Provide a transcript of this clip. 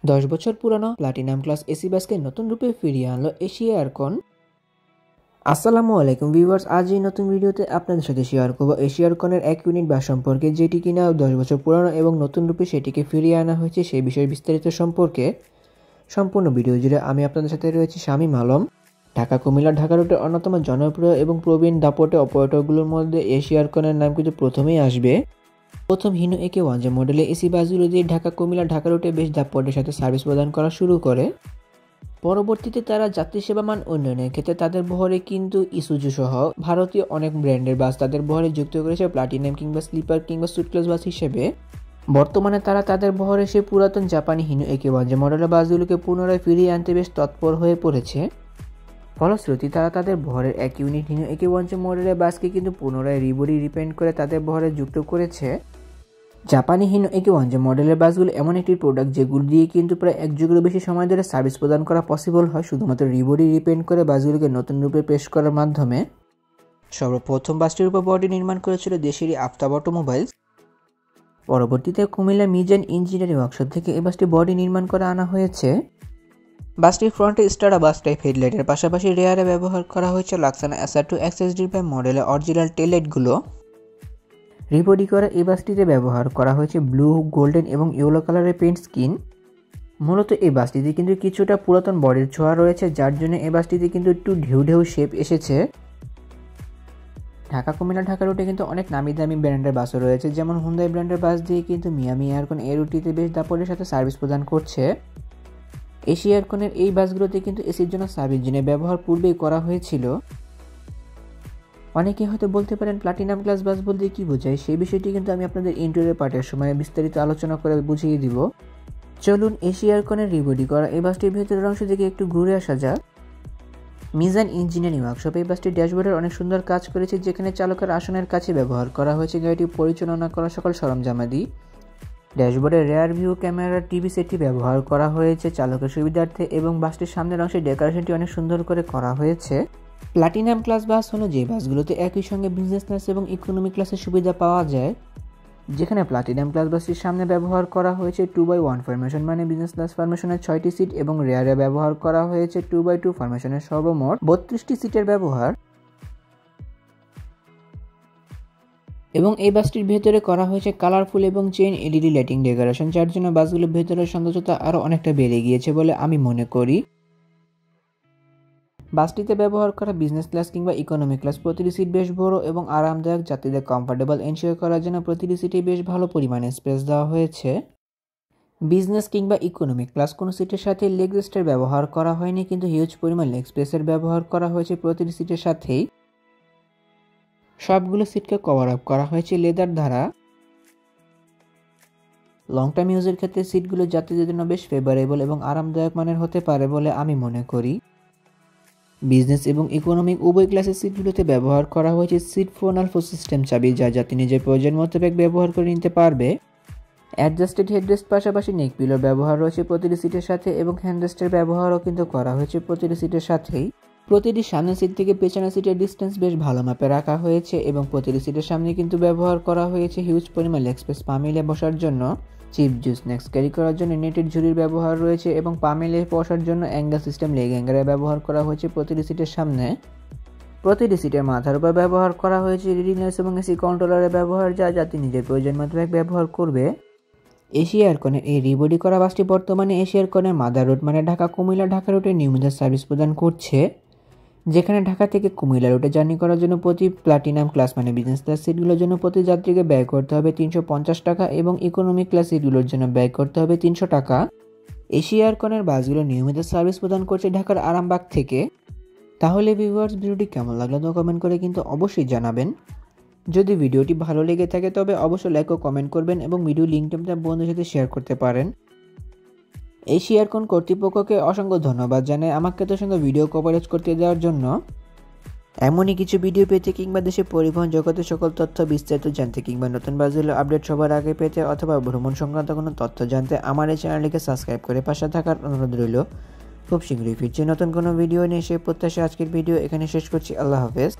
10 বছর পুরানো platinum class AC বাসকে নতুন রূপে ফিরিয়ে আনলো এশিয়া এয়ারকন। আসসালামু আলাইকুম ভিউয়ার্স, আজ এই নতুন ভিডিওতে আপনাদের সাথে শেয়ার করব এশিয়া এয়ারকনের এক ইউনিট বাস সম্পর্কে, যেটি কিনা 10 বছর পুরানো এবং নতুন রূপে সেটিকে ফিরিয়ে আনা হয়েছে সেই বিষয়ে বিস্তারিত সম্পর্কে। সম্পূর্ণ ভিডিও জুড়ে আমি আপনাদের সাথে রয়েছি শামীম আলম। ঢাকা কুমিল্লা ঢাকা রুটের অন্যতম জনপ্রিয় এবং প্রবীণ দাপটে অপারেটরগুলোর মধ্যে এশিয়া এয়ারকনের নাম কিন্তু প্রথমেই আসবে। প্রথম হিনো একে 1J মডেলে এসি বাসগুলো দিয়ে ঢাকা কুমিল্লা ঢাকা রুটে বেশ দাপটের সাথে সার্ভিস প্রদান করা শুরু করে। পরবর্তীতে তারা যাত্রী সেবা মান উন্নয়নের ক্ষেত্রে তাদের বহরে কিন্তু ইসুজু সহ ভারতীয় অনেক ব্র্যান্ডের বাস তাদের বহরে যুক্ত করেছে প্লাটিনাম কিংবা স্লিপার কিংবা সুট ক্লাস বাস হিসেবে। বর্তমানে তারা তাদের বহরে সেই পুরাতন জাপানি হিনো একে 1J মডেলের বাসগুলোকে পুনরায় ফিরিয়ে আনতে বেশ তৎপর হয়ে পড়েছে। ফলশ্রুতি তারা তাদের বহরের এক ইউনিট হিনো একে 1J মডেলের বাসকে কিন্তু পুনরায় রিবডি রিপেন্ট করে তাদের বহরে যুক্ত করেছে। জাপানি হিনো একে 1J মডেলের বাসগুলো এমন একটি প্রোডাক্ট যেগুলো দিয়ে কিন্তু প্রায় এক যুগেরও বেশি সময় ধরে সার্ভিস প্রদান করা পসিবল হয় শুধুমাত্র রিবডি রিপেন্ট করে বাসগুলোকে নতুন রূপে পেশ করার মাধ্যমে। সর্বপ্রথম বাসটির উপর বডি নির্মাণ করেছিল দেশেরই আফতাব অটোমোবাইলস। পরবর্তীতে কুমিল্লা মিজান ইঞ্জিনিয়ারিং ওয়ার্কশপ থেকে এই বাসটি বডি নির্মাণ করে আনা হয়েছে। বাসটির ফ্রন্টে স্টারা বাস টাইপ হেডলাইটের পাশাপাশি রেয়ারে ব্যবহার করা হয়েছে লাক্সানা SR2 XSD5 মডেলের অরিজিনাল টেললাইটগুলো। রিবডি করা এই বাসটিতে ব্যবহার করা হয়েছে ব্লু, গোল্ডেন এবং ইয়েলো কালারের পেইন্ট স্কিন। মূলত এই বাসটিতে কিন্তু কিছুটা পুরাতন বডির ছোঁয়া রয়েছে, যার জন্য এই বাসটিতে কিন্তু একটু ঢেউ ঢেউ শেপ এসেছে। ঢাকা কুমিল্লা ঢাকা রুটে কিন্তু অনেক নামি দামি ব্র্যান্ডের বাসও রয়েছে, যেমন হুন্দাই ব্র্যান্ডের বাস দিয়ে কিন্তু মিয়ামি এয়ারকন এই রুটটিতে বেশ দাপটের সাথে সার্ভিস প্রদান করছে। এশিয়া এয়ারকনের এই বাসগুলোতে কিন্তু এসির জন্য সাব ইঞ্জিনের ব্যবহার পূর্বেই করা হয়েছিল। অনেকে হয়তো বলতে পারেন প্লাটিনাম ক্লাস বাস বলতে কি বোঝায়, সেই বিষয়টি কিন্তু আমি আপনাদের ইন্টারভিউ পার্টের সময় বিস্তারিত আলোচনা করে বুঝিয়ে দিব। চলুন এশিয়া এয়ারকনের রিবডি করা এই বাসটির ভেতরের অংশ থেকে একটু ঘুরে আসা যাক। মিজান ইঞ্জিনিয়ারিং ওয়ার্কশপ এই বাসটির ড্যাশবোর্ডের অনেক সুন্দর কাজ করেছে, যেখানে চালকের আসনের কাছে ব্যবহার করা হয়েছে গাড়িটি পরিচালনা করা সকল সরঞ্জামাদি। ড্যাশবোর্ডের রেয়ার ভিউ ক্যামেরা টিভি সেটটি ব্যবহার করা হয়েছে চালকের সুবিধার্থে, এবং বাসটির সামনের অংশে ডেকোরেশনটি অনেক সুন্দর করে করা হয়েছে। প্লাটিনাম ক্লাস বাস হলো যে বাসগুলোতে একই সঙ্গে বিজনেস ক্লাস এবং ইকোনমি ক্লাসের সুবিধা পাওয়া যায়। যেখানে প্লাটিনাম ক্লাস বাসটির সামনে ব্যবহার করা হয়েছে 2x1 ফরমেশন মানে বিজনেস ক্লাস ফরমেশনের 6টি সিট, এবং রেয়ারে ব্যবহার করা হয়েছে 2x2 ফরমেশনের সর্বমোট 32টি সিটের ব্যবহার। এবং এই বাসটির ভেতরে করা হয়েছে কালারফুল এবং চেইন এলইডি লাইটিং ডেকোরেশন, যার জন্য বাসগুলোর ভেতরের সৌন্দর্যতা আরও অনেকটা বেড়ে গিয়েছে বলে আমি মনে করি। বাসটিতে ব্যবহার করা বিজনেস ক্লাস কিংবা ইকোনমি ক্লাস প্রতিটি সিট বেশ বড় এবং আরামদায়ক, যাত্রীদের কমফোর্টেবল এনশিওর করার জন্য প্রতিটি সিটে বেশ ভালো পরিমাণে স্পেস দেওয়া হয়েছে। বিজনেস কিংবা ইকোনমি ক্লাস কোনো সিটের সাথে লেগ রেস্টের ব্যবহার করা হয়নি, কিন্তু হিউজ পরিমাণ লেগ স্পেসের ব্যবহার করা হয়েছে প্রতিটি সিটের সাথেই। সবগুলো সিটকে কভার আপ করা হয়েছে লেদার দ্বারা। লং টার্ম ইউজের ক্ষেত্রে সিটগুলো যাত্রীদের জন্য বেশ ফেভারেবল এবং আরামদায়ক মানের হতে পারে বলে আমি মনে করি। বিজনেস এবং ইকোনমিক উভয় ক্লাসের সিটগুলোতে ব্যবহার করা হয়েছে সিট ফোন আলফো সিস্টেম চাবি, যা যাত্রী নিজের প্রয়োজন মোতাবেক ব্যবহার করে নিতে পারবে। অ্যাডজাস্টেড হেডরেস্ট পাশাপাশি নেক পিলোর ব্যবহার রয়েছে প্রতিটি সিটের সাথে, এবং হ্যান্ডরেস্টের ব্যবহারও কিন্তু করা হয়েছে প্রতিটি সিটের সাথেই। প্রতিটি সামনের সিট থেকে পেছনের সিটের ডিস্টেন্স বেশ ভালো মাপে রাখা হয়েছে, এবং প্রতিটি সিটের সামনে কিন্তু ব্যবহার করা হয়েছে হিউজ পরিমাণ লেগ স্পেস পা মিলে বসার জন্য। চিপ জুস স্ন্যাক্স ক্যারি করার জন্য নেটের ঝুড়ির ব্যবহার রয়েছে, এবং পা মিলে বসার জন্য অ্যাঙ্গেল সিস্টেম লেগ অ্যাঙ্গেলের ব্যবহার করা হয়েছে প্রতিটি সিটের সামনে। প্রতিটি সিটের মাথার উপর ব্যবহার করা হয়েছে রিডিং লাইটস এবং এসি কন্ট্রোলারের ব্যবহার, যা যাত্রী নিজের প্রয়োজন মোতাবেক ব্যবহার করবে। এশিয়া এয়ারকনের এই রিবডি করা বাসটি বর্তমানে এশিয়া এয়ারকনের মাদার রুট মানে ঢাকা কুমিল্লা ঢাকা রুটে নিয়মিত সার্ভিস প্রদান করছে। যেখানে ঢাকা থেকে কুমিল্লা রুটে জার্নি করার জন্য প্রতি প্লাটিনাম ক্লাস মানে বিজনেস ক্লাস সিটগুলোর জন্য প্রতি যাত্রীকে ব্যয় করতে হবে 350 টাকা, এবং ইকোনমিক ক্লাস সিটগুলোর জন্য ব্যয় করতে হবে 300 টাকা। এশিয়া এয়ারকনের বাসগুলো নিয়মিত সার্ভিস প্রদান করছে ঢাকার আরামবাগ থেকে। তাহলে ভিউয়ার্স, ভিডিওটি কেমন লাগলো তো কমেন্ট করে কিন্তু অবশ্যই জানাবেন। যদি ভিডিওটি ভালো লেগে থাকে তবে অবশ্যই লাইক ও কমেন্ট করবেন, এবং ভিডিও লিঙ্কটি আপনার বন্ধুদের সাথে শেয়ার করতে পারেন। এশিয়া এয়ারকন কর্তৃপক্ষকে অসংখ্য ধন্যবাদ জানাই আমাকে এত সুন্দর ভিডিও কভারেজ করতে দেওয়ার জন্য। এমনই কিছু ভিডিও পেতে কিংবা দেশের পরিবহন জগতের সকল তথ্য বিস্তারিত জানতে কিংবা নতুন বাসগুলোর আপডেট সবার আগে পেতে অথবা ভ্রমণ সংক্রান্ত কোনো তথ্য জানতে আমার এই চ্যানেলটিকে সাবস্ক্রাইব করে পাশে থাকার অনুরোধ রইল। খুব শীঘ্রই ফিরছি নতুন কোনো ভিডিও নিয়ে, সেই প্রত্যাশা আজকের ভিডিও এখানে শেষ করছি। আল্লাহ হাফেজ।